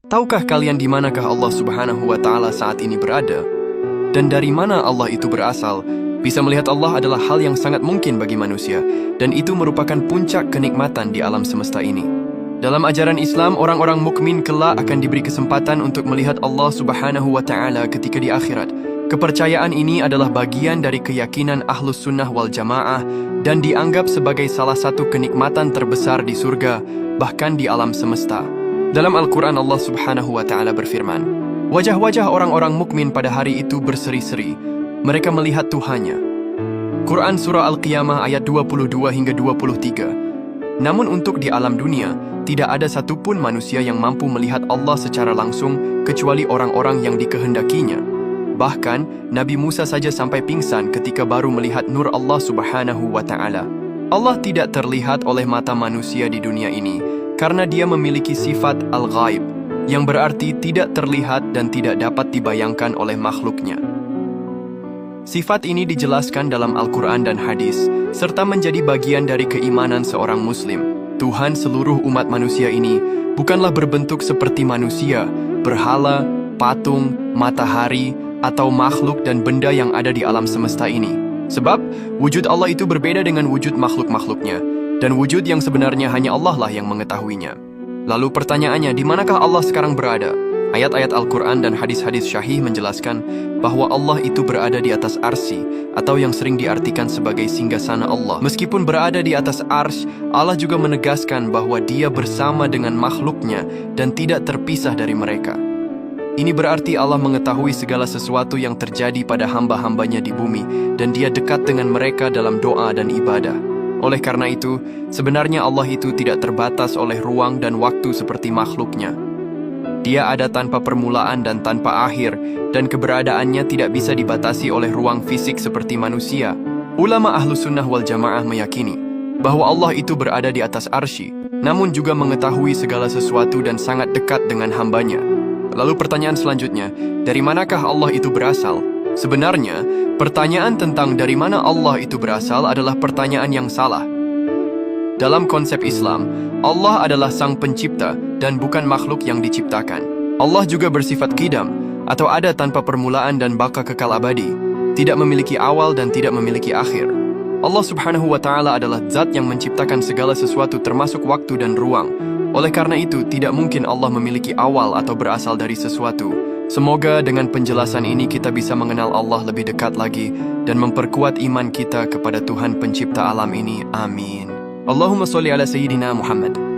Tahukah kalian di manakah Allah Subhanahu wa Ta'ala saat ini berada? Dan dari mana Allah itu berasal? Bisa melihat Allah adalah hal yang sangat mungkin bagi manusia, dan itu merupakan puncak kenikmatan di alam semesta ini. Dalam ajaran Islam, orang-orang mukmin kelak akan diberi kesempatan untuk melihat Allah Subhanahu wa Ta'ala ketika di akhirat. Kepercayaan ini adalah bagian dari keyakinan Ahlus Sunnah wal Jamaah dan dianggap sebagai salah satu kenikmatan terbesar di surga, bahkan di alam semesta. Dalam Al-Quran, Allah Subhanahu wa Ta'ala berfirman, "Wajah-wajah orang-orang mukmin pada hari itu berseri-seri. Mereka melihat Tuhannya." Quran Surah Al-Qiyamah ayat 22 hingga 23. Namun untuk di alam dunia, tidak ada satupun manusia yang mampu melihat Allah secara langsung kecuali orang-orang yang dikehendakinya. Bahkan, Nabi Musa saja sampai pingsan ketika baru melihat nur Allah Subhanahu wa Ta'ala. Allah tidak terlihat oleh mata manusia di dunia ini karena dia memiliki sifat al-ghaib, yang berarti tidak terlihat dan tidak dapat dibayangkan oleh makhluknya. Sifat ini dijelaskan dalam Al-Quran dan hadis, serta menjadi bagian dari keimanan seorang muslim. Tuhan seluruh umat manusia ini bukanlah berbentuk seperti manusia, berhala, patung, matahari, atau makhluk dan benda yang ada di alam semesta ini. Sebab, wujud Allah itu berbeda dengan wujud makhluk-makhluknya, dan wujud yang sebenarnya hanya Allah lah yang mengetahuinya. Lalu pertanyaannya, di manakah Allah sekarang berada? Ayat-ayat Al-Quran dan hadis-hadis syahih menjelaskan bahwa Allah itu berada di atas arsy, atau yang sering diartikan sebagai singgasana Allah. Meskipun berada di atas arsy, Allah juga menegaskan bahwa Dia bersama dengan makhluknya dan tidak terpisah dari mereka. Ini berarti Allah mengetahui segala sesuatu yang terjadi pada hamba-hambanya di bumi, dan Dia dekat dengan mereka dalam doa dan ibadah. Oleh karena itu, sebenarnya Allah itu tidak terbatas oleh ruang dan waktu seperti makhluknya. Dia ada tanpa permulaan dan tanpa akhir, dan keberadaannya tidak bisa dibatasi oleh ruang fisik seperti manusia. Ulama Ahlus Sunnah wal Jamaah meyakini bahwa Allah itu berada di atas arsy, namun juga mengetahui segala sesuatu dan sangat dekat dengan hambanya. Lalu pertanyaan selanjutnya, dari manakah Allah itu berasal? Sebenarnya, pertanyaan tentang dari mana Allah itu berasal adalah pertanyaan yang salah. Dalam konsep Islam, Allah adalah sang pencipta dan bukan makhluk yang diciptakan. Allah juga bersifat qidam, atau ada tanpa permulaan dan baka kekal abadi, tidak memiliki awal dan tidak memiliki akhir. Allah Subhanahu wa Ta'ala adalah zat yang menciptakan segala sesuatu termasuk waktu dan ruang. Oleh karena itu, tidak mungkin Allah memiliki awal atau berasal dari sesuatu. Semoga dengan penjelasan ini kita bisa mengenal Allah lebih dekat lagi dan memperkuat iman kita kepada Tuhan pencipta alam ini. Amin. Allahumma sholli ala Sayyidina Muhammad.